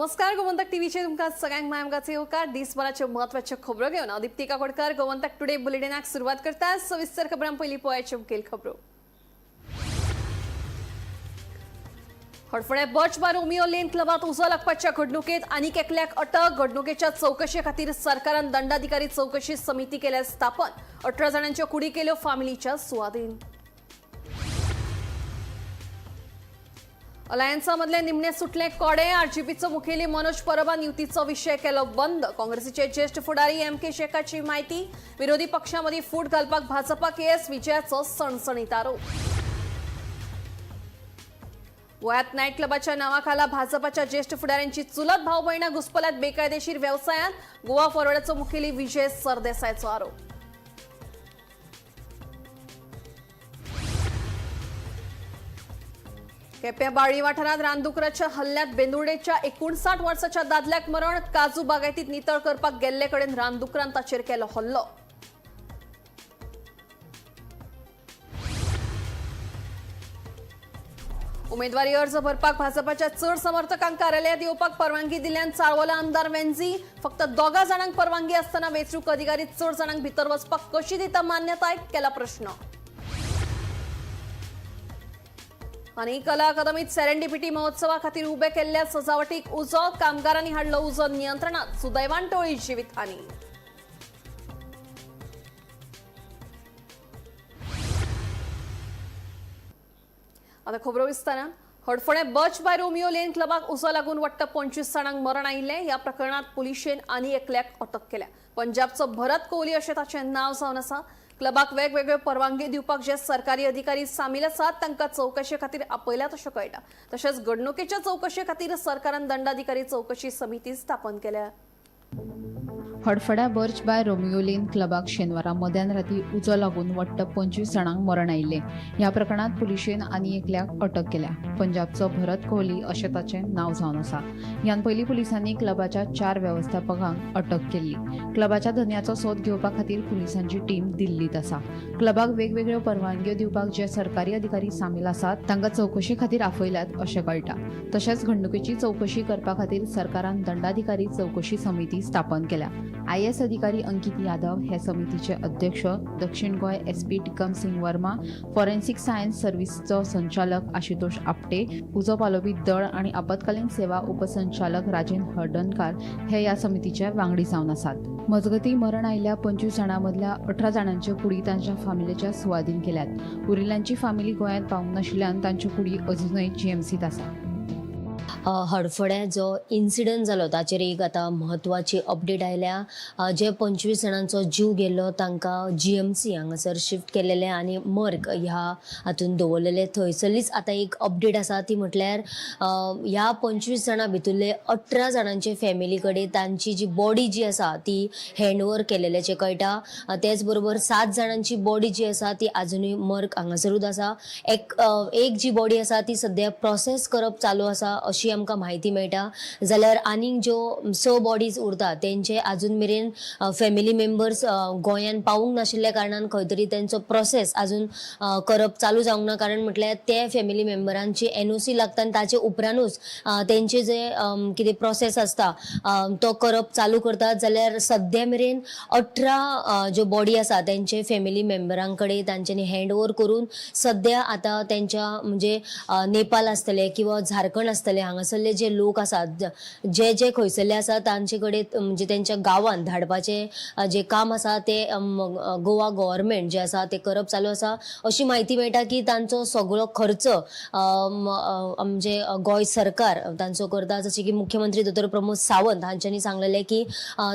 नमस्कार गोमंतक टीव्हीचे तुमका सगळ्यांक मायमगाचे होकार दिसभराचे महत्वाचे खबरो घेऊन दीप्ती काकोडकर गोमंतक टुडे बुलेटिनाक सुरुवात करता सविस्तर खबरां पयली पळोवया मुखेल खबरो। हडफडे बर्च बार रोमियो लेन क्लबात उजो लागपाच्या घडणुकेत आनीक एकल्याक अटक। घडणुकेच्या चौकशे खातीर सरकारान दंडाधिकारी चौकशी समिती केल्या स्थापन। 18 जाणांच्यो कुडी केल्यो फामिलीच्या सुवादीन। अलायन्सामधले निमणे सुटले कोडे। आरजीपीचो मुखेली मनोज परबान युतीचो विषय केलो बंद। काँग्रेसीचे ज्येष्ठ फुडारी एम.के. शेकाची माहिती। विरोधी पक्षांमदी फूट घालपाक भाजपा केएस विजयाचो सणसणीत आरोप। गोयात नाईट क्लबाच्या नावाखाला भाजपाच्या ज्येष्ठ फुडाऱ्यांची चुलत भाऊ भयणा घुसपल्यात बेकायदेशीर व्यवसायात। गोवा फॉरवर्डचो मुखेली विजय सरदेसायचो आरोप। केप्या बाळी वाठारात रानडुकराच्या हल्ल्यात बेंदुर्डेच्या 59 वर्साच्या दादल्याक मरण। काजू बागायतीत नितळ करपाक गेल्ले कडेन रानडुकरान ताचेर केलो हल्लो। उमेदवारी अर्ज भरपाक भाजपाच्या चड समर्थकांक कार्यालयात येवपाक परवानगी दिल्ल्यान चाळवला आमदार वेंझी। फक्त 2 जाणांक परवानगी आसतना वेंचणूक अधिकारी 4 जाणांक भितर वचपाक कशी दिता मान्यताय केला प्रश्न। आणि कला अकादमीत सेरेंडिपिटी महोत्सवा खातीर उबे केल्ल्या सजावटीक उजो। कामगारांनी हाडलो उजो नियंत्रणात। सुदैवान टोळी जिवितहानी। आता खबरो विस्तारान। Hadfade birch by Romeo lane क्लबाक उजो लागून वट्ट 25 जाणांक मरण आयिल्ले। ह्या प्रकरणात पुलिशेन आनी एकल्याक अटक केल्या। पंजाबचो भरत कोहली अशें ताचें नाव जावन आसा। क्लबाक वेगवेगळ्यो परवानगी दिवपाक जे सरकारी अधिकारी सामील आसात तांकां चौकशे खातीर आपयल्यात अशें कळटा। तशेंच घडणुकेच्या चौकशे खातीर सरकारान दंडाधिकारी चौकशी समिती स्थापन केल्या। हडफडा बर्च बाय रोमियो लेन क्लबाक शेनवारा मध्यान राती उजो लागून वट्ट 25 जाणांक मरण आयिल्ले। ह्या प्रकरणात पुलिशेन आनी एकल्याक अटक केल्या। पंजाबचो भरत कोहली अशें ताचें नाव जावन आसा। ह्यान पयलीं पुलिसांनी क्लबाच्या 4 वेवस्थापकांक अटक केल्ली। क्लबाच्या धन्याचो सोद घेवपा खातीर पुलिसांची टीम दिल्लीत आसा। क्लबाक वेगवेगळ्यो परवानग्यो दिवपाक जे सरकारी अधिकारी सामील आसात तांकां चौकशे खातीर आपयल्यात अशें कळटा। तशेंच घडणुकेची चौकशी करपा खातीर सरकारान दंडाधिकारी चौकशी समिती स्थापन केल्या। आयएस अधिकारी अंकित यादव हे समितीचे अध्यक्ष। दक्षिण Goa SP Tikam Singh Verma, forensic science सर्व्हिसचो संचालक आशुतोष आपटे, उजो पालोवपी दळ आनी आपतकालीन सेवा उपसंचालक राजेंद्र हर्डनकार हे ह्या समितीचे वांगडी जावन आसात। मजगती मरण आयिल्ल्या 25 जाणां मदल्या 18 जाणांच्यो कुडी तांच्या फामिलीच्या सुवादीन केल्यात। उरिल्ल्यांची फामिली गोंयांत पावूंक नाशिल्ल्यान तांच्यो कुडी अजुनूय जीएमसीत आसा। हडफड्या जो इन्सिडंट जालो ताचेर एक आतां म्हत्वाची अपडेट आयल्या। जे 25 जाणांचो जीव गेल्लो तांकां जीएमसी हांगासर शिफ्ट केलेले आनी मर्ग ह्या हातून दवरलेले। थंयसरलीच आतां एक अपडेट आसा ती म्हटल्यार ह्या 25 जाणां भितरले 18 जाणांचे फॅमिली कडेन तांची जी बॉडी जी आसा ती हँडओवर केलेल्याचें कळटा। तेच बरोबर 7 जाणांची बॉडी जी आसा ती आजुनूय मर्ग हांगासरूच आसा। एक जी बॉडी आसा ती सद्या प्रोसेस करप चालू आसा अशी आमकां म्हायती मेळटा। जाल्यार आनीक ज्यो 6 बॉडीज उरता तेंचे आजून मेरेन फॅमिली मेंबर्स गोंयान पावूंक नाशिल्ल्या कारणान खंय तरी तेंचो प्रोसेस आजून करप चालू जावंक ना। कारण म्हटल्यार ते फॅमिली मेंबरांची एनओसी लागता आनी ताचे उपरांतूच तेंचे जे कितें प्रोसेस आसता तो करप चालू करतात। जाल्यार सद्या मेरेन 18 ज्यो बॉडी आसा तेंचे फॅमिली मेंबरां कडेन तांच्यांनी हँड ओवर करून सद्या आतां तेंच्या म्हणजे नेपाल आसतले किंवा झारखंड आसतले हांगासरले जे लोक आसात जे जे खंयसरले आसा तांचे कडेन म्हणजे तेंच्या गांवांत धाडपाचे जे काम आसा ते गोवा गव्हर्नमेंट जे आसा ते करप चालू आसा अशी माहिती मेळटा की तांचो सगळो खर्च म्हणजे गोंय सरकार तांचो करता। जशें की मुख्यमंत्री दोतोर प्रमोद सावंत हांच्यांनी सांगलेलें की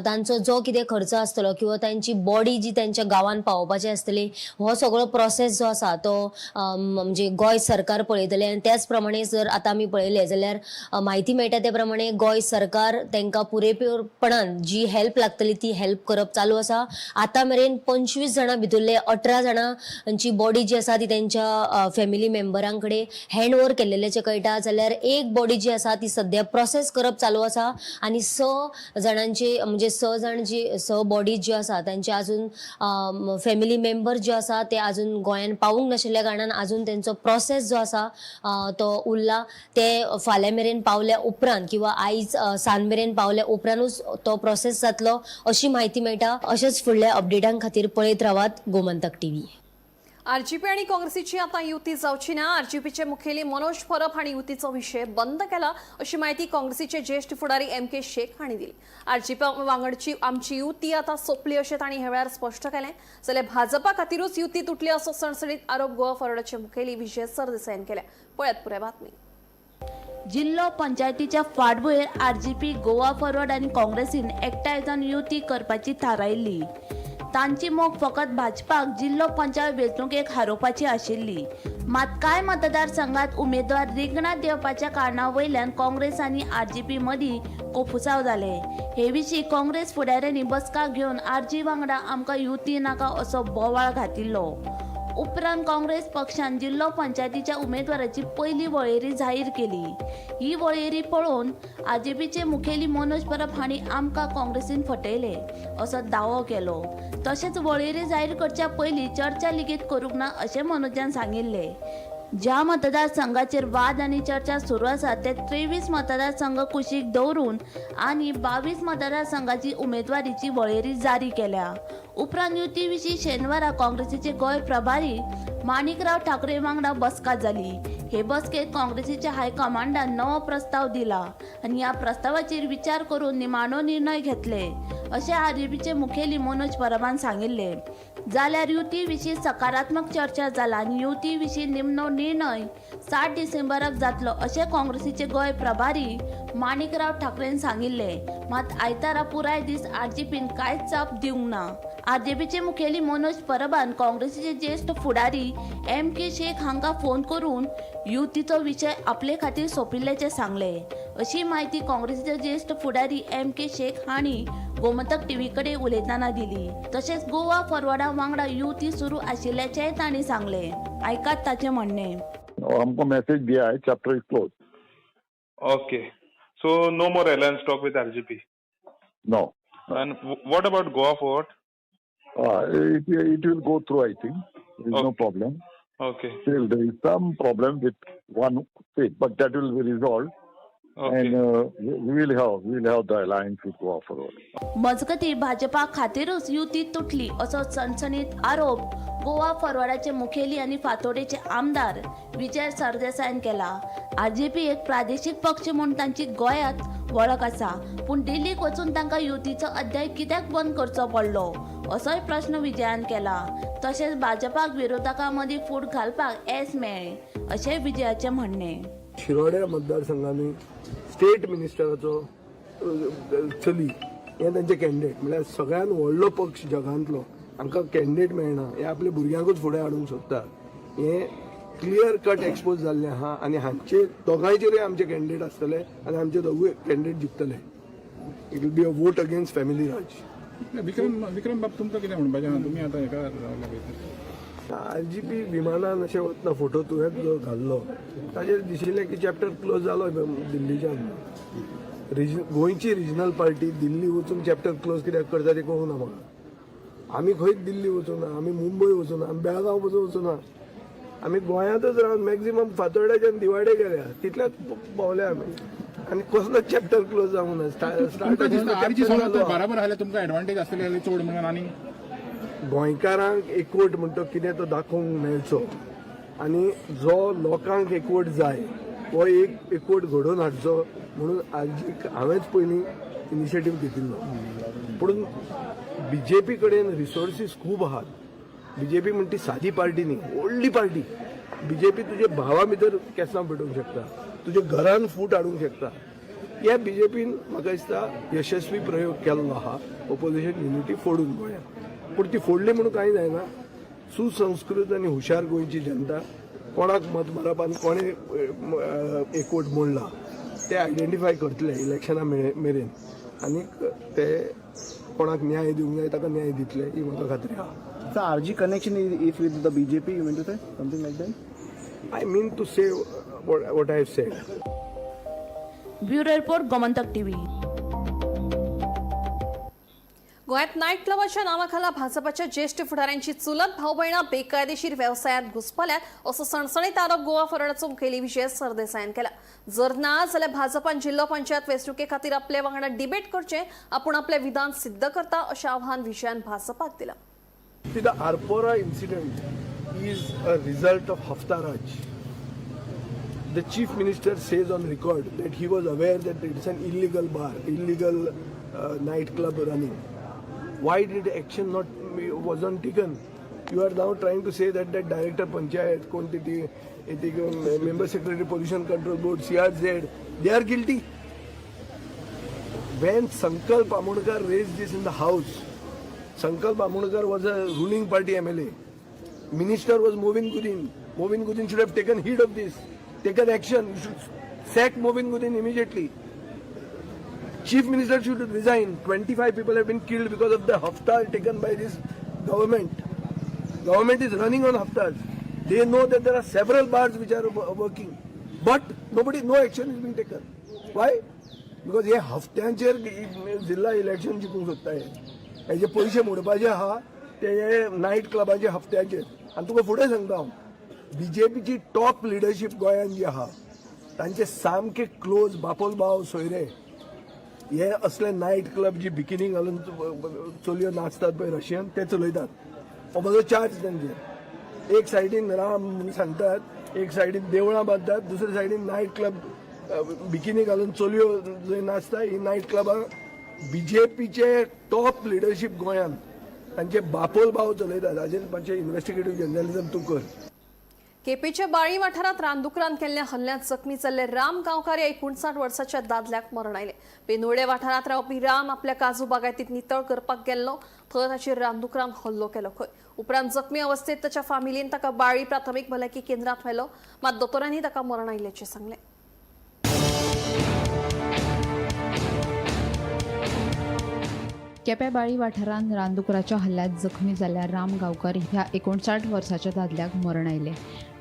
तांचो जो कितें खर्च आसतलो किंवा तांची बॉडी जी तेंच्या गांवांत पावोवपाची आसतली हो सगळो प्रोसेस जो आसा तो म्हणजे गोंय सरकार पळयतले। आनी त्याच प्रमाणे जर आतां आमी पळयलें जाल्यार माहिती मेळटा ते प्रमाणे गोंय सरकार तांकां पुरेपूरपणान जी हेल्प लागतली ती हेल्प करप चालू आसा। आतां मेरेन 25 जाणां भितरले 18 जाणांची बॉडी जी आसा ती तेंच्या फॅमिली मेंबरां कडेन हँड ओवर केल्लेलें कळटा। जाल्यार एक बॉडी जी आसा ती सद्या प्रोसेस करप चालू आसा आनी 6 जाणांची म्हणजे 6 जाण जी 6 बॉडी ज्यो आसा तांचे आजून फॅमिली मेंबर जे आसा ते आजून गोंयान पावूंक नाशिल्ल्या कारणान आजून तेंचो प्रोसेस जो आसा तो उरला। ते फाल्यां मेरेन मेरेन पावल्या उपरांत किंवा आयज सांज मेरेन पावल्या उपरांतूच तो प्रोसेस जातलो अशी माहिती मेळटा. अशेच फुडल्या अपडेटां खातीर पळयत रावात गोमंतक टीव्ही. आरजीपी आणि काँग्रेसीची आता युती जावची ना. आरजीपीचे मुखेली मनोज परब हांणी युतीचो विशय बंद केला अशी माहिती काँग्रेसीचे ज्येष्ठ फुडारी MK शेख हांणी दिली. आरजीपी वांगडची आमची युती आता सोंपली अशें तांणी ह्या वेळार स्पश्ट केलें. जाल्यार भाजपा खातीरूच युती तुटली असो सणसणीत आरोप गोवा फॉरवर्डाचे मुखेली विजय सरदेसाईन केल्या. पळयात पुराय बातमी. जिल्लो पंचायतीच्या फाटभुंयेर आरजीपी, गोवा फॉरवर्ड आनी काँग्रेसीन एकठांय जावन युती करपाची थारायिल्ली. तांची मोख फकत भाजपाक जिल्लो पंचायत वेंचणुकेक हारोवपाची आशिल्ली. मात कांय मतदारसंघात उमेदवार रिंगणात देवपाच्या कारणां वयल्यान काँग्रेस आनी आरजीपी मदीं कोफुसांव जाले. हे विशीं काँग्रेस फुडाऱ्यांनी बसका घेवन आरजी वांगडा आमकां युती नाका असो बोवाळ घातिल्लो. उपरांत काँग्रेस पक्षान जिल्लो पंचायतीच्या उमेदवाराची पयली वळेरी जाहीर केली. ही वळेरी पळोवन आरजेपीचे मुखेली मनोज परब हांणी आमकां काँग्रेसीन फटयले असो दावो केलो. तशेंच वळेरी जाहीर करच्या पयलीं चर्चा लेगीत करूंक ना अशें मनोजान सांगिल्ले. ज्या मतदारसंघाचेर वाद आनी चर्चा सुरू आसा ते 23 मतदारसंघ कुशीक दवरून आनी 22 मतदारसंघाची उमेदवारीची वळेरी जारी केल्या. उपरांत युती विशीं शेनवारा काँग्रेसीचे गोंय प्रभारी माणिकराव ठाकरे वांगडा बसका जाली. हे बसकेत काँग्रेसीच्या हायकमांडान नवो प्रस्ताव दिला आनी ह्या प्रस्तावाचेर विचार करून निमाणो निर्णय घेतले अशें आरजेपीचे मुखेली मनोज परबान सांगिल्ले. जाल्यार युती विशीं सकारात्मक चर्चा जाला आनी युती विशीं निमणो निर्णय 7 डिसेंबराक जातलो अशें काँग्रेसीचे गोंय प्रभारी माणिकराव ठाकरेन सांगिल्ले. मात आयतारा पुराय दीस आरजेपीन कांयच जाप दिवंक ना. आरजेपीचे मुखेली मनोज परबान काँग्रेसीचे ज्येष्ठ फुडारी MK शेख हांकां फोन करून युतीचो विशय आपले खातीर सोंपिल्ल्याचें सांगले अशी माहिती काँग्रेसीचे ज्येष्ठ फुडारी MK शेख हांणी गोमंतक टीव्ही कडेन उलयतना दिली. तशेंच गोवा फॉरवर्डा वांगडा युती सुरू आशिल्ल्याचेंय तांणी सांगले. आयकात ताचें म्हणणें. हमको मैसेज दिया है, chapter is close. Okay. So no more alliance talk with RGP. No. And what about Goa Fort? It will go through, I think. There is no Okay. problem. Okay. Still, there is some problem with one seat, but that will be resolved. Okay. And we will have the alliance with Goa Forward. मजगती भाजपा खातीरूच युती तुटली असो सणसणीत आरोप गोवा फॉरवर्डाचे मुखेली आनी फातोडेचे आमदार विजय सरदेसाईन केला. आरजेपी एक प्रादेशीक पक्ष म्हूण तांची गोंयांत वळख आसा, पूण दिल्लीक वचून तांकां युतीचो अध्याय कित्याक बंद करचो पडलो असोय प्रश्न विजयान केला. तशेंच भाजपाक विरोधकां मदीं फूट घालपाक येस मेळ्ळें अशें विजयाचें म्हणणें. शिरोड्या मतदारसंघांनी स्टेट मिनिस्टराचो चली हे तांचे कॅन्डिडेट म्हळ्यार सगळ्यात व्हडलो पक्ष जगांतलो हांकां कॅन्डिडेट मेळना हे आपल्या भुरग्यांकूच फुडें हाडूंक सोदता. हे क्लियर कट एक्सपोज जाल्लें आहा आनी हांचे दोगांयचेरूय आमचे कॅन्डिडेट आसतले आनी आमचे दोगूय कॅन्डिडेट जिखतले. It will be a vote against family raj. Vikram बाब तुमकां कितें म्हणपाचें आहा? तुमी आतां हेका रावला. आरजीपी विमानान अशें वतना फोटो तुवें जो घाल्लो ताचेर दिशिल्लें की चॅप्टर क्लोज जालो दिल्लीच्यान. गोंयची रिजनल पार्टी दिल्ली वचून चॅप्टर क्लोज कित्याक करता तें कळूंक ना म्हाका. आमी खंयच दिल्ली वचूं ना, आमी मुंबय वचूं ना, आमी बेळगांव वचूं ना, आमी गोंयांतच रावन मॅक्झिमम फातोर्ड्याच्यान दिवाडे गेल्या तितल्याच भोंवल्या आमी आनी कसलोच चॅप्टर क्लोज जावंक ना. बराबर आसल्यार तुमकां एडवांटेज आसतली चड म्हणून आनी गोंयकारांक एकवट म्हणटा कितें तो दाखोवंक मेळचो आनी जो लोकांक एकवट जाय तो एक एकवट घडोवन हाडचो म्हणून हांवेंच पयलीं इनिशिएटीव घेतिल्लो. पूण BJP कडेन रिसोर्सीस खूब आहात. BJP म्हणटा ती सादी पार्टी न्ही, व्हडली पार्टी. BJP तुजे भावा भितर केंसां पेटोवंक शकता, तुजे घरान फूट हाडूंक शकता. ह्या BJPन म्हाका दिसता यशस्वी प्रयोग केल्लो आहा ऑपोजिशन युनिटी फोडून गोंयांत. पूण ती फोडली म्हणून कांय जायना. सुसंस्कृत आनी हुशार गोंयची जनता कोणाक मत मारप आनी कोणे एकवट मोडला ते आयडेंटिफाय करतले इलेक्शना मेरेन आनी ते कोणाक न्याय दिवंक जाय ताका न्याय दितले ही म्हाका खात्री आहा. So RG connection is with the BJP, you mean to say something like that? I mean to say what I have said. Bureau report Gomantak TV. गोयात नाईट क्लबाच्या नावाखाला भाजपाच्या ज्येष्ठ फुडाऱ्यांची चुलत भाऊ भयणां बेकायदेशीर व्यवसायात घुसपल्यात असो सणसणीत आरोप गोवा फॉरवर्डाचो मुखेली विजय सरदेसायान केला. जर ना जाल्यार भाजपान जिल्लो पंचायत वेंचणुके खातीर आपले वांगडा डिबेट करचें, आपूण आपले विधान सिद्ध करता अशें आव्हान विजयान भाजपाक दिलां. The Arpora incident is a result of Haftaraj. The chief minister says on record that he was aware that it's an illegal bar, illegal nightclub running. Why did action wasn't taken? You are now trying to say that director panchayat, member secretary pollution control board, CRZ, they are guilty. When Sankalp Amodkar raised this in the house, Sankalp Amodkar was a ruling party MLA. Minister was Movin Gudin. Movin Gudin should have taken heed of this, taken action. You should sack Movin Gudin immediately. Chief Minister should resign. 25 people have been killed because of the haftar taken by this government. Government is running on haftars. They know that there are several bars which are working, but no action is being taken. Why? Because हे हफ्त्यांचेर जिल्हा election जिखूंक सोदताय. हेजे पयशे मोडपाचे आहा ते night क्लबाचे हफ्त्याचेर. आनी तुका फुडें सांगता हांव, बीजेपीची टॉप लिडरशीप गोंयांत जी आहा तांचे सामके क्लोज बापोल भाव सोयरे हे असले नायट क्लब जी बिकिनी घालून चलयो नाचतात पळय रशियन ते चलयतात. हो म्हजो चार्ज तांचेर. एक सायडीन राम सांगतात, एक सायडीन देवळां बांदतात, दुसरे सायडीन नायट क्लब बिकिनी घालून चलयो जंय नाचता. ही नायट क्लबां बीजेपीचे टॉप लिडरशीप गोंयांत तांचे बापोल भाव चलयतात. हाजेर मातशें इन्व्हेस्टिगेटीव जर्नलिझम तूं कर. केपेच्या बाळी वाठारात रानदुकरान केल्ल्या हल्ल्यांत जखमी जाल्ले राम गांवकार ह्या 59 वर्साच्या दादल्याक मरण आयले. पेनोडे वाठारात रावपी राम आपल्या काजू बागायतीत नितळ करपाक गेल्लो, थंय ताचेर रानदुकरान हल्लो केलो. खंय उपरांत जखमी अवस्थेत ताच्या फामिलीन ताका बाळी प्राथमीक भलायकी केंद्रात व्हेलो, मात दोतोरांनी ताका मरण आयिल्ल्याचें सांगलें. केप्या बाळी वाठारांत रानदुकराच्या हल्ल्यात जखमी जाल्ल्या राम गांवकार ह्या 59 वर्साच्या दादल्याक मरण आयले.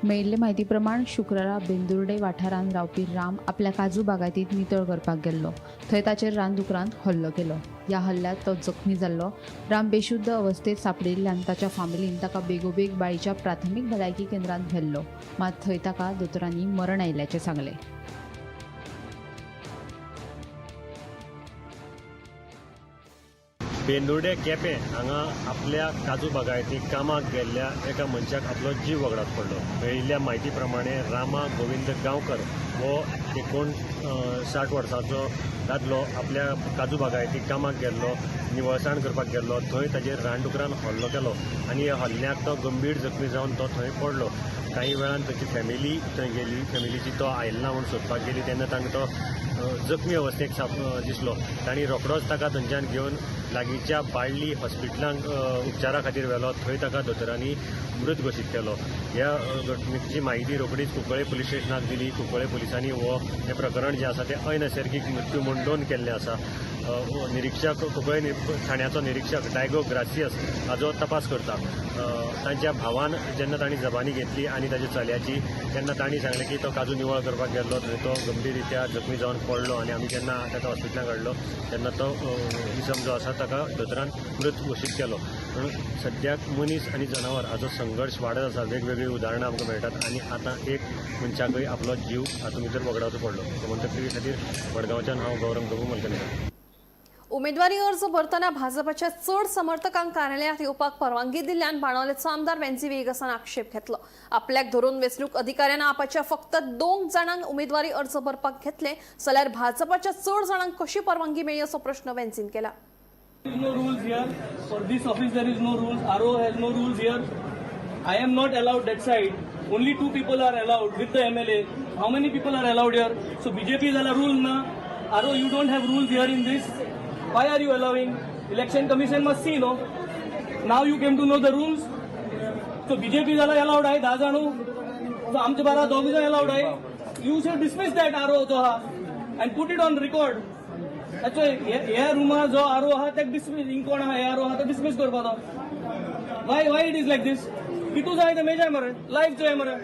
मेळिल्ले म्हायती प्रमाण शुक्रारा बेंदुर्डे वाठारांत रावपी राम आपल्या काजू बागायतीत नितळ करपाक गेल्लो, थंय ताचेर रानदुकरान हल्लो केलो. ह्या हल्ल्यात तो जखमी जाल्लो. राम बेशुद्ध अवस्थेत सापडिल्ल्यान ताच्या फामिलीन ताका बेगोबेग बाळीच्या प्राथमीक भलायकी केंद्रांत व्हेल्लो, मात थंय ताका दोतोरांनी मरण आयिल्ल्याचें सांगलें. बेंदुर्डे केपें हांगा आपल्या काजू बागायतीक कामाक गेल्ल्या एका मनशाक आपलो जीव वगडात पडलो. मेळिल्ल्या म्हायती प्रमाणे रामा गोविंद गांवकर हो 59 वर्साचो दादलो आपल्या काजू बागायतीक कामाक गेल्लो, निवळसाण करपाक गेल्लो. थंय ताचेर रानडुकरान हल्लो केलो आनी ह्या हल्ल्याक तो गंभीर जखमी जावन तो थंय पडलो. काही वेळान ताची फॅमिली थंय गेली. फॅमिलीची तो आयिल्लो म्हूण सोदपाक गेली तेन्ना तांकां तो जखमी अवस्थेक दिसलो. तांणी रोखडोच ताका थंयच्यान घेवन लागींच्या बाळ्ळी हॉस्पिटलांत उपचारा खातीर व्हेलो. थंय ताका दोतोरांनी मृत घोशीत केलो. ह्या घटनेची म्हायती रोखडीच कुंकळे पुलीस स्टेशनाक दिली. कुंकळे पुलिसांनी हे प्रकरण जें आसा तें अनैसर्गीक मृत्यू म्हूण नोंद केल्लें आसा. निरीक्षक कुंकळे ठाण्याचो निरीक्षक डायगो ग्रासियस हाचो तपास करता. तांच्या भावान जेन्ना तांणी जबानी घेतली आनी ताच्या चल्याची, तेन्ना तांणी सांगलें की तो काजू निवळ करपाक गेल्लो, थंय तो गंभीर रित्या जखमी जावन पडलो आनी आमी जेन्ना ताका हॉस्पिटलांत हाडलो तेन्ना तो इसम जो आसा ताका दोतोरान मृत घोशीत केलो. पूण सद्याक मनीस आनी जनावर हाचो संघर्श वाडत आसा. वेगवेगळी उदाहरणां आमकां मेळटात आनी आतां एक मनशाकय आपलो जीव हातूंत भितर वगडावचो पडलो. गोमंतक टीव्ही खातीर मडगांवच्यान हांव गौरव गगू मलकनेकर. उमेदवारी अर्ज भरतना भाजपाच्या चड समर्थकांक कार्यालयात येवपाक परवानगी दिल्ल्यान बाणावलेचो आमदार वेंसी वेगसान आक्षेप घेतलो. आपल्याक धरून वेंचणूक अधिकाऱ्यान आपाच्या फक्त 2 जाणांक उमेदवारी अर्ज भरपाक घेतले जाल्यार भाजपाच्या चड जाणांक कशी परवानगी मेळ्ळी असो प्रश्न वेंसीन केला. No rules here. For this office there is no rules. RO has no rules here. I am not allowed that side. Only 2 people are allowed with the MLA. How many people are allowed here? So BJP is a rule na. RO, you don't have rules here in this. Why are you allowing? Election Commission must see, no? Now you came to know the rules. So BJP is allowed आहे 10 जण. So आमचे 2 जण allowed आहे. You should dismiss that RO तो हा and put it on record. अच्छा ह्या रूमा जो RO आहा ते डिसमिस कोण आहा RO आहा ते डिसमिस करपाचो. Why it is like this? कितू जाय ते मेजाय मरे लाईफ जाय मरे.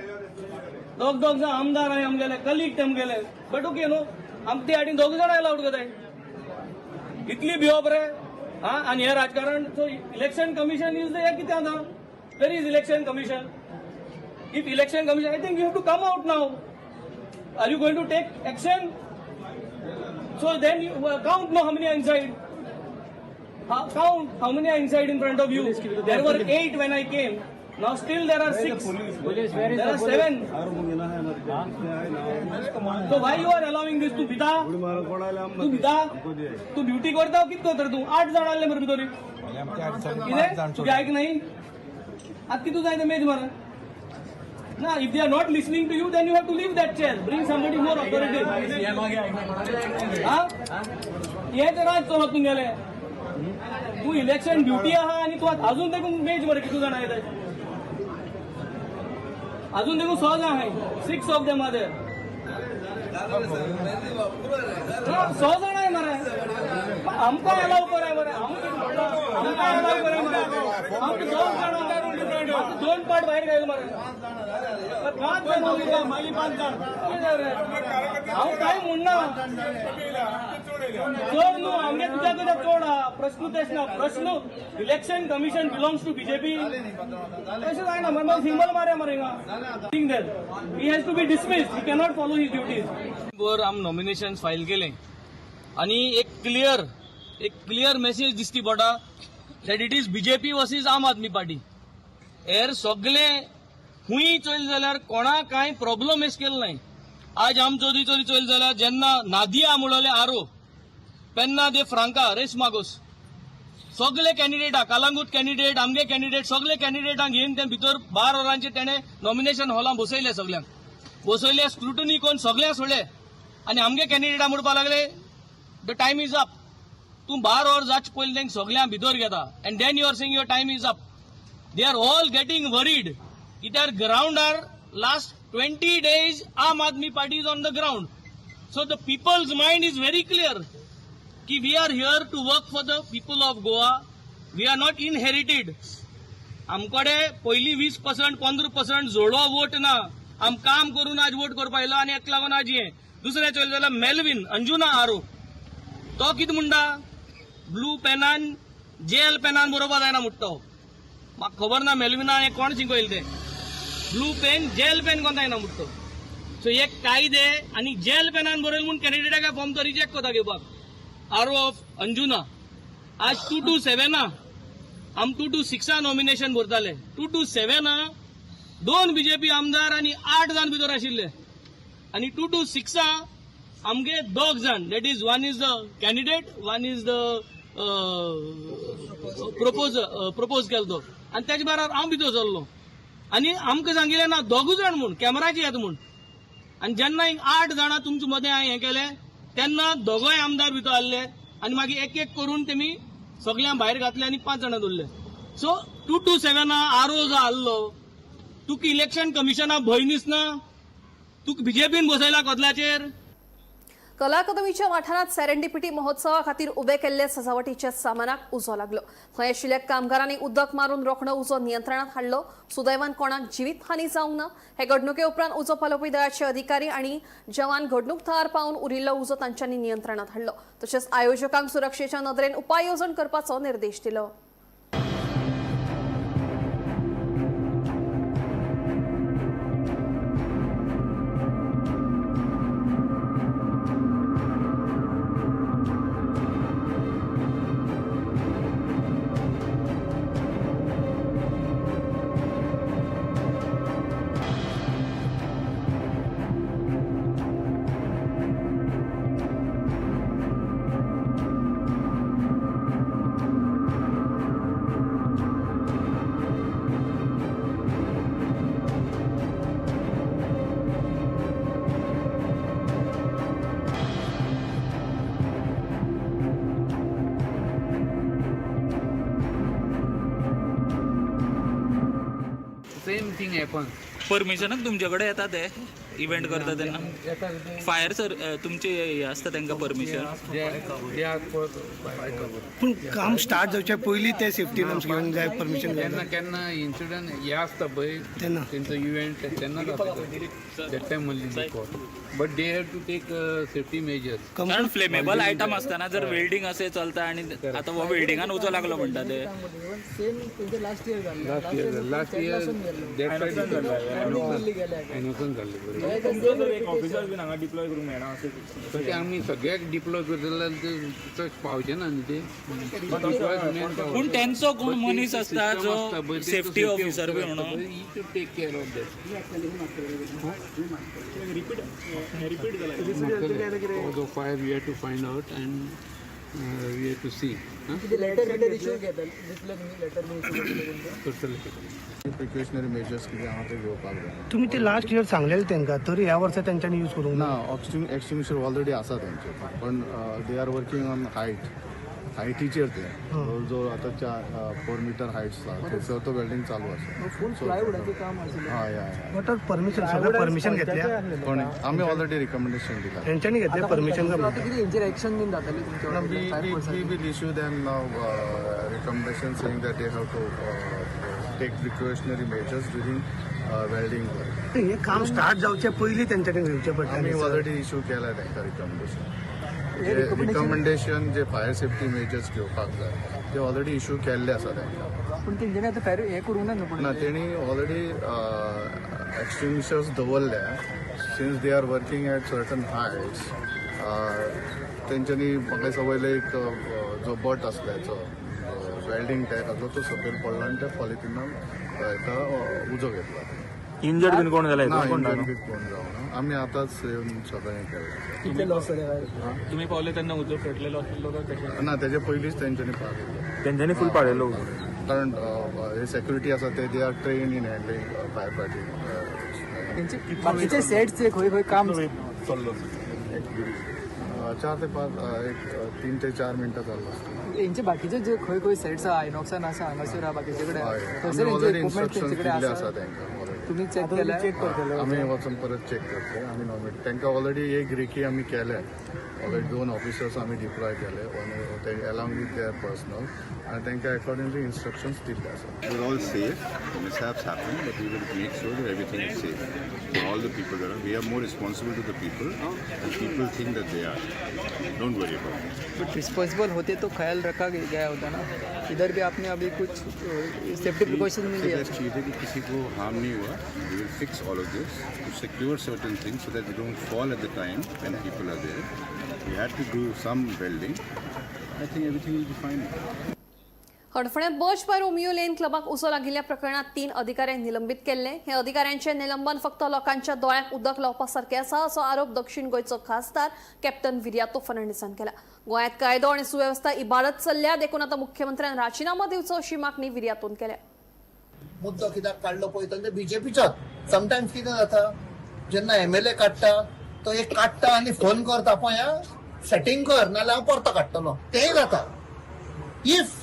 दोग जण आमदार आहे आमगेले कलीग तेमगेले. बट ओके नो आम ते आडीन 2 जण allowed करताय. इतली भिवप रे आणि हे राजकारण so election commission is the कितें आसा where is election commission if election commission I think you have to come out now are you going to take action so then you count know how many are inside count how many are inside in front of you. There were 8 when I came. Now still there are 6. There are 7. So why you are allowing this to bida? Tu bida? Tu beauty करता हो कित करता तू 8 जण आले मरे भितरी किने तुझे ऐक नाही आज कितू जायचं मेज मारा ना if they are not listening to you then you have to leave that chair bring somebody more authoritative हा ये तर राज चलत गेले तू इलेक्शन ड्युटी आहा आणि तू अजून देखून मेज मध्ये किती जण आहेत अजून देखून 6 जण आहे 6 ऑफ देम आर 6 जण आहे मरे हमको अलाउ करे मरे हमको अलाउ करे मरे हम 2 पार्ट बाहेर गेले मरे 5 जण होते माझी 5 जण हाऊ काय म्हणणार चोड न्हू आमगे तुझ्या कडेन चोड आहा प्रश्न तेच ना प्रश्न election commission belongs to BJP तशें जायना मरे सिंबल मारे मरे हिंगा think that he has to be dismissed he cannot follow his duties वर आम नॉमिनेशन फायल केले आणि एक क्लियर मेसेज दिसती पडटा that it is BJP versus आम आदमी पार्टी हेर सगळे खूंय चोयल जाल्यार कोणाक कांय प्रॉब्लम हेच केलो नाही आज आम चोरी चोयल जाल्यार जेन्ना नादिया म्हणले आरो पेन्ना दे फ्रांका रेस मागोस सगळे कॅन्डिडेटा कालांगूट कॅन्डिडेट आमगे कॅन्डिडेट सगळे कॅन्डिडेटांक घेवन ते भितर 12 वरांचे तेणे नॉमिनेशन हॉलांत बसयले सगळ्यांक बसयले स्क्रुटनी कोण सगळ्यांक सोडले आनी आमगे कॅन्डिडेटा म्हणपाक लागले द टायम इज अप तूं 12 वर जाच पयलीं तेंक सगळ्यांक भितर घेता and then you are saying your time is up they are all getting worried कित्यार ग्राउंडार last 20 days Aam Aadmi Party is on the ground. So the people's mind is very clear कि we are here to work for the people of Goa. We are not inherited. आमकडे पयली 20% 15% जोडो vote ना आम काम करून आज vote करपा आयलो आनी एक लागून आज हे दुसरे चोयल जाल्यार मेलविन अंजुना आरो तो कितें म्हणटा ब्लू पेनान जेल पेनान बरोवपा जायना म्हणटा म्हाका खबर ना मेलविना हे कोण शिकयले ते ब्लू पेन जेल पेन कोणता येना म्हणतो सो एक कायदे आणि जेल पेनान बरयले म्हणून कॅन्डिडेटा फॉर्म तो रिजेक्ट करता घेवपाक आरो ऑफ अंजुना आज 227 आम 226 नॉमिनेशन भरताले 227 2 बीजेपी आमदार आणि 8 जाण भितर आशिल्ले आणि 226 आमगे 2 जाण that is one is the candidate one is the propose केलो तो आणि त्याच्या बरोबर हांव भितर सरलो आणि आमकां सांगिल्लें ना 2 जाण म्हूण कॅमेराची येता म्हूण आनी जेन्ना 8 जाणां तुमचे मदें हांवें हें केलें तेन्ना 2 आमदार भितर आसले आनी मागीर एक एक करून तेमी सगळ्यांक भायर घातले आनी 5 जाणां दवरले सो 227 आरो जो आसलो तुका इलेक्शन कमिशना भंय दिसना तुका बीजेपीन बसयला कदलाचेर कला अकादमीच्या वाठारात सेरेंडिपिटी महोत्सवा खातीर उबे केल्ले सजावटीच्या सामानाक उजो लागलो थंय आशिल्ल्या कामगारांनी उदक मारून रोखडो उजो नियंत्रणात हाडलो सुदैवान कोणाक जिवीत हानी जावंक ना हे घडणुके उपरांत उजो पालोवपी दळाचे अधिकारी आणि जवान घडणूक थळार पावन उरिल्लो उजो तांच्यांनी नियंत्रणात हाडलो तशेंच आयोजकांक सुरक्षेच्या नदरेन उपाय येवजण करपाचो निर्देश दिलो सेम थिंग हॅपन परमिशनक तुमचे कडेन येता ते इव्हेंट करता तेन्ना फायर सर तुमचे हे आसता तांकां परमिशन पूण काम स्टार्ट जावचे पयलीं ते सेफ्टी नॉर्म्स घेवंक जाय परमिशन केन्ना केन्ना इन्सिडंट हे आसता पळय तेन्ना तेंचो इव्हेंट तेन्ना जाता that time only but they have to take safety measures. कारण फ्लेमेबल आयटम आसतना जर वेल्डिंग असे चलता आणि आता हो वेल्डिंगान उजो लागलो म्हणटा ते लास्ट इयर दॅट सायड एनोसन जाल्ले ऑफिसर बीन हांगा डिप्लॉय करूंक मेळना तशें आमी सगळ्याक डिप्लॉय करता जाल्यार ते पावचे ना न्ही ते पूण तेंचो कोण मनीस आसता जो सेफ्टी ऑफिसर बी म्हणून he to take care of that fire we have to find out and we have to see precautionary measures कितें आहा ते घेवपाक जाय. तुमी ते लास्ट इयर सांगलेले तांकां तरी ह्या वर्सा तेंच्यांनी यूज करूंक ना एक्सटिंग्विशर ऑलरेडी आसा तेंचे पण दे आर वर्किंग ऑन हायटीचेर ते जवळ जवळ आतां 4 मीटर हायट्स आसा थंयसर तो वेल्डिंग चालू आसा. फूल प्लायवुडाचें काम आसा. हय वॉट आर परमिशन सगळें परमिशन घेतल्या पण आमी ऑलरेडी रिकमेंडेशन दिला. तेंच्यांनी घेतल्या permission We will issue them now recommendation saying that they have to take precautionary measures during welding work. हे काम स्टार्ट जावचे पयलीं तेंच्यांनी घेवचें आमी पडटलें. ऑलरेडी इश्यू केला तांकां रिकमेंडेशन जे फायर सेफ्टी मेजर्स घेवपाक जाय ते ऑलरेडी इश्यू केल्ले आसा तांकां. पूण तेंच्यांनी आतां फायर हें करूंक ना ना तेणी ऑलरेडी एक्सटिंग्विशर्स दवरल्या since they are working at certain heights. तेंच्यांनी म्हाका सवयले एक जो बट आसल्याचो वेल्डिंग टॅक आसलो तो सकयल पडलो आनी त्या पॉलिथिनान हेका उजो घेतला. इंजर्ड बीन कोण जालें ना इंजर्ड बी कोण जावना. आमी आतांच येवन सगळें हें केलें. कितले लॉस जाले तुम्ही पावले तेन्ना उजो पेटलेलो आसलो काय कशें ना तेजे पयलींच तेंच्यांनी पावलेलो. तेंच्यांनी फूल पाडलेलो कारण हे सेक्युरिटी आसा ते they are train in handling fire fighting. बाकीचे सेट्स खंय खंय काम चल्लो 4 ते 5 3 ते 4 मिनटां जाल्लो आसता. हेंचे बाकीचे जे खंय खंय सेट्स आहा आयनॉक्सान आसा हांगासर आहा बाकीचे कडेन आमी ऑलरेडी इन्स्ट्रक्शन्स दिल्ले आसा तांकां. तुमी चॅक केल्या चेक करतले आमी वचून परत चेक करतले. आमी नॉर्मल तांकां ऑलरेडी एक रेकी आमी केल्या. ऑलरेडी 2 ऑफिसर्स आमी डिप्लॉय केले ते अलॉंग विथ देअर पर्सनल आनी तांकां अकॉर्डिंगली इन्स्ट्रक्शन्स दिल्ले आसा. We're all safe. Mishaps happen, but we will make sure that everything is safe for all the people that are. We are more responsible to the people, and people think that they are. Don't worry about it. But responsible होते तो ख्याल रखा गया होता ना. इधर भी आपने अभी कुछ सेफ्टी प्रिकॉशन नहीं लिया. Let's चाहिए कि किसी को harm नहीं हुआ. We will fix all of this to secure certain things so that we don't fall at the time when people are there. We had to do some welding. I think everything will be fine. हडफण्यात birch by Romeo lane क्लबाक उसो लागिल्ल्या प्रकरणात 3 अधिकाऱ्यांक निलंबित केल्ले. हे अधिकाऱ्यांचे निलंबन फक्त लोकांच्या दोळ्याक उदक लावपा सारखे आसा असो आरोप दक्षिण गोंयचो खासदार कॅप्टन विर्यातो फर्नांडिसान केला. गोंयांत कायदो आनी सुवेवस्था इबादत चल्ल्या देखून आता मुख्यमंत्र्यान राजीनामा दिवचो अशी मागणी विर्यातोन केल्या. मुद्दो कित्याक काडलो पळयता ते बीजेपीचोच. समटायम्स कितें जाता जेन्ना एमएलए काडटा तो एक काडटा आनी फोन करता पळय सेटिंग कर नाल्यार हांव परतो काडटलो तेंय जाता. इफ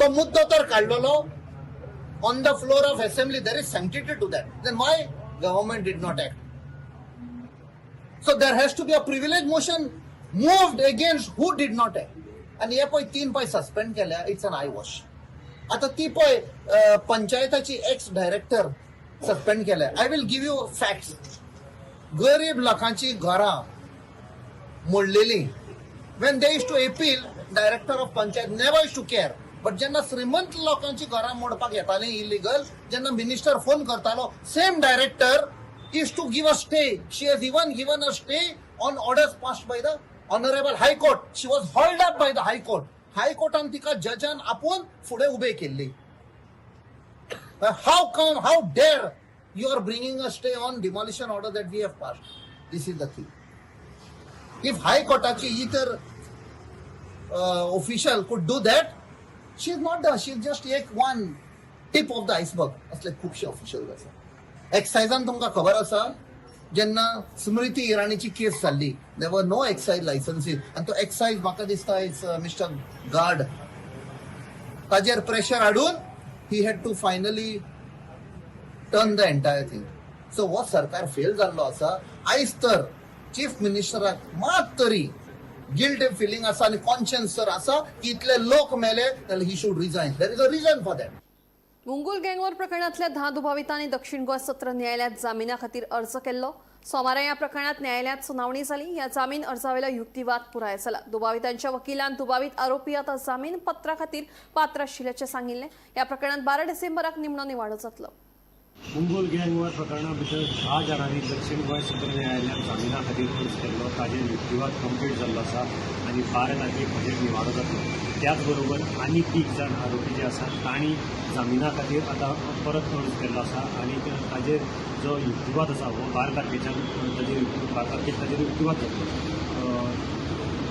तो मुद्दो तर काडलेलो on the floor of assembly there is sanctity to that then why government did not act. So there has to be a privilege motion moved against who did not act. आनी हे पळय 3 पळय suspend केल्या. It's an eyewash. आता ती पळय पंचायताची ex director suspend केल्या. I will give you facts. गरीब लोकांची घरां मोडलेली. When they is to appeal director of panchayat never is to care. But जेन्ना श्रीमंत लोकांची घरां मोडपाक येताली इलिगल जेन्ना मिनिस्टर फोन करतालो same director is to give a stay. She has even given a stay on orders passed by the honourable high court. She was hauled up by the high court. हायकोर्टान तिका जजान आपोवन फुडें उबे केल्ली. How dare you are bringing a stay on demolition order that we have passed. This is the thing. If High Courtachi either official could do that, she is not done. She is just one tip of the iceberg. असले खूपशे official आसा. एक्सायजान तुमकां खबर आसा जेन्ना स्मृती इराणीची केस जाल्ली देर were no excise लायसन्सीस आनी तो excise म्हाका दिसता इट्स मिस्टर गार्ड ताजेर प्रेशर हाडून he had to finally turn the entire thing. So हो सरकार फेल जाल्लो आसा. आयज तर चीफ मिनिस्टराक मात तरी गिल्ट फिलिंग आसा आनी कॉन्शियन्स जर आसा की इतले लोक मेले जाल्यार he should resign. There is a reason for that. Mungul gang war प्रकरणातल्या 10 दुभावितांनी दक्षिण गोवा सत्र न्यायालयात जामिना खातीर अर्ज केल्लो. सोमारा या प्रकरणात न्यायालयात सुनावणी जाली. या जामीन अर्जावेलो युक्तिवाद पुराय जाला. दुभावितांच्या वकिलान दुभावित आरोपी आता जामीन पत्रा खातीर पात्र आशिल्ल्याचे सांगिल्ले. या प्रकरणात 12 डिसेंबराक निमणो निवाडो जातलो. मुंगोल गँगवॉर प्रकरणा भितर 10 जाणांनी दक्षिण गोंय सत्र न्यायालयात जामिना खातीर अर्ज केल्लो. ताजेर युक्तिवाद कंप्लीट जाल्लो आसा आनी 12 तारखेक हाजेर निवाडो जातलो. त्याच बरोबर आनी 3 जाण आरोपी जे आसात तांणी जामिना खातीर आतां परत अर्ज केल्लो आसा आनी ताजेर जो युक्तिवाद आसा हो 12 तारखेच्यान ताजेर 12 तारखेक ताजेर युक्तिवाद जातलो.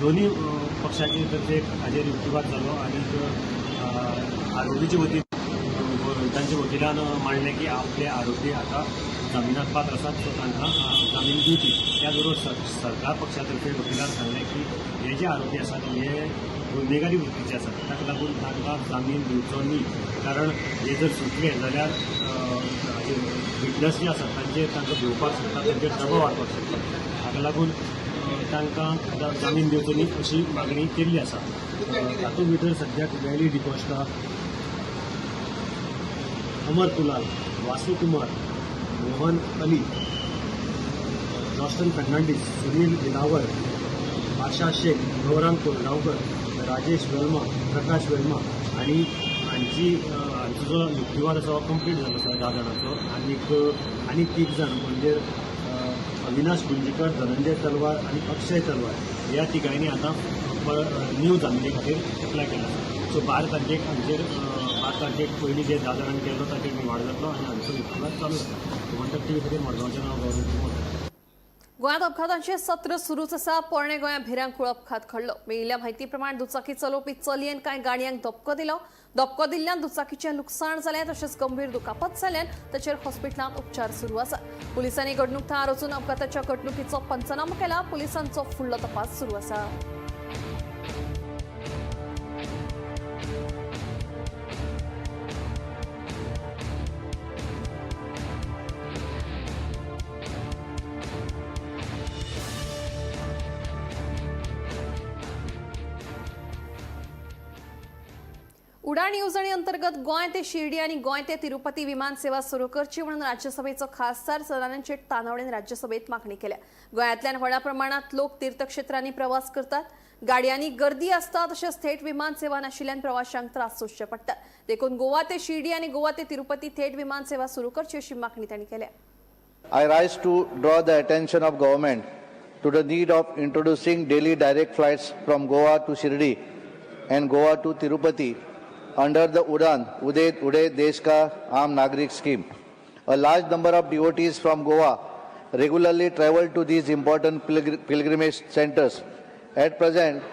दोन्ही पक्षाचे तर्फेक हाजेर युक्तिवाद जालो आनी आरोपीचे वतीन तांच्या वकिलान मांडलें की आपले आरोपी आता जामिनाक पात्र आसात सो तांकां जामीन दिवची. त्याच बरोबर सरकार पक्षा तर्फे वकिलान सांगलें की हे जे आरोपी आसात हे गुन्हेगारी वृत्तीचे आसात ताका लागून तांकां जामीन दिवचो न्ही. कारण हे जर सुटले जाल्यार विटनस जे आसात तांकां भिवपाक शकता, तांचेर दबाव हाडपाक शकता. हाका लागून तांकां जामीन दिवचो न्ही अशी मागणी केल्ली आसा. तातूंत भितर सद्याक वॅली डिकोस्टा, अमर कुलाल, वासू कुमार, मोहन अली, जॉस्टन फर्नांडीस, सुनील गिलावर, आशा शेख, गौरांग कोरगांवकर, राजेश वेल्मा, प्रकाश वेल्मा आणि हांचो जो युक्तिवाद आसा हो कंप्लीट जालो आसा 10 जाणांचो. आनी 3 जाण म्हणजे अविनाश गुंजीकर, धनंजय तलवार आणि अक्षय तलवार ह्या तिगांनी आतां न्यू जामिने खातीर एप्लाय केला आसा. सो 12 तारखेक हांचेर 8 तारखेक पयलीं जे 10 जाणांनी केल्लो ताचेर निवाडो जातलो आनी हांचो युक्तिवाद चालू आसा. गोमंतक टीव्ही खातीर मडगांवचें नांव गौरव कुमार. गोंयांत अपघातांचे सत्र सुरूच आसा. पोरणे गोंयांत भिरांकूळ अपघात घडलो. मेळिल्ल्या म्हायती प्रमाण दुचाकी चलोवपी चलयेन कांय गाडयांक धपको दिलो. धपको दिल्ल्यान दुचाकीचें लुकसाण जालें तशेंच गंभीर दुखापत जाल्यान ताचेर हॉस्पिटलांत उपचार सुरू आसा. पुलिसांनी घडणूक थळार वचून अपघाताच्या घडणुकीचो पंचनामो केला. पुलिसांचो फुडलो तपास सुरू आसा. उडाण येवजणे अंतर्गत गोंय ते शिर्डी आणि गोंय ते तिरुपती विमान सेवा सुरू करची म्हणून राज्यसभेचो खासदार सदानंद शेट तानावडेन राज्यसभेत मागणी केल्या. गोंयांतल्यान व्हडा प्रमाणात लोक तीर्थक्षेत्रांनी प्रवास करतात. गाडयांनी गर्दी आसता तशेंच थेट विमान सेवा नाशिल्ल्यान प्रवाशांक त्रास सोंसचे पडटात. देखून गोवा ते शिर्डी आणि गोवा ते तिरुपती थेट विमान सेवा सुरू करची अशी मागणी तांणी केल्या. I rise to draw the attention of government to the need of introducing daily direct flights from Goa to Shirdi and Goa to Tirupati under the Udan Uday Desh Ka Aam Nagrik scheme. A large number of devotees from Goa regularly travel to these important pilgrimage centers. At present,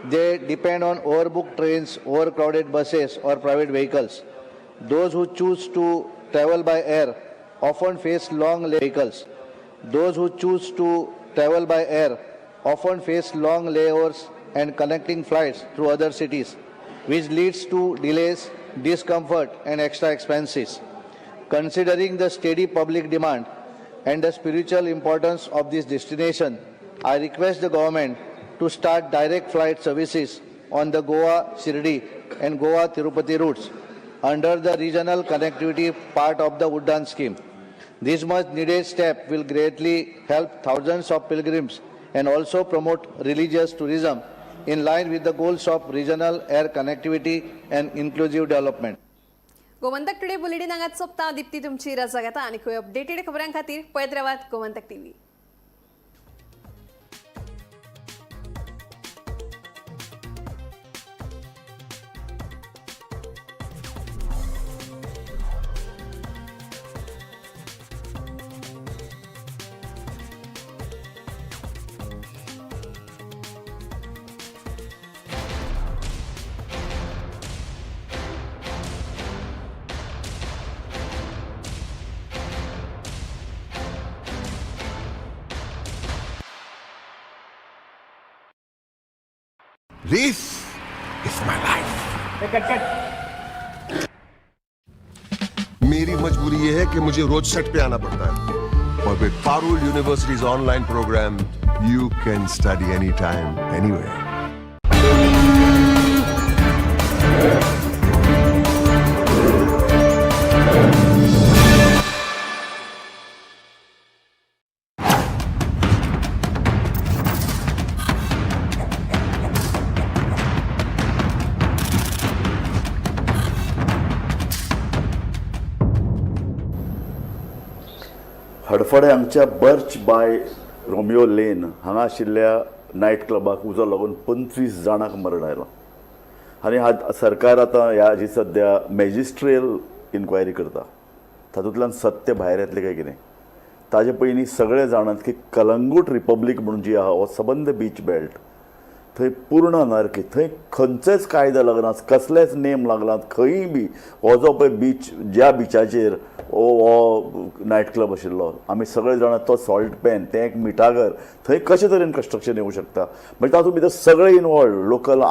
they depend on overbooked trains, overcrowded buses or private vehicles. Those who choose to travel by air often face long vehicles. Those who choose to travel by air often face long layovers and connecting flights through other cities, which leads to delays, discomfort and extra expenses. Considering the steady public demand and the spiritual importance of this destination, I request the government to start direct flight services on the Goa Shirdi and Goa Tirupati routes under the regional connectivity part of the Udan scheme. This much needed step will greatly help thousands of pilgrims and also promote religious tourism in line with the goals of regional air connectivity and inclusive development. Gomantak today bulletin हांगाच सोंपता. दिप्ती तुमची रजा घेता आनी खंय updated खबरां खातीर पळयत रावात Gomantak TV. This is my life. मेरी मजबूरी ये है कि मुझे रोज सेट पे आना पड़ता है. But with Parul University's online program, you can study anytime, anywhere. Hadfade हांगच्या बर्च बाय रोमियो लेन हांगा आशिल्ल्या नायट क्लबाक उजो लागून 25 जाणांक मरण आयलां आनी सरकार आतां ह्या सद्या मॅजिस्ट्रियल इन्क्वायरी करता तातूंतल्यान सत्य भायर येतलें काय कितें ताजे पयलीं सगळे जाणात की कलंगूट रिपब्लीक म्हणून जी आहा हो सबंद बीच बेल्ट थंय पूर्ण अनार्की थंय खंयचेच कायदे लागनात कसलेच नेम लागनात खंयी बी हो जो पळय बीच ज्या बिचाचेर हो नायट क्लब आशिल्लो आमी सगळे जाणां तो सॉल्ट पॅन तें एक मिठागर थंय कशें तरेन कंस्ट्रक्शन येवंक शकता म्हणजे तातूंत भितर सगळे इनवॉल्ड लोकल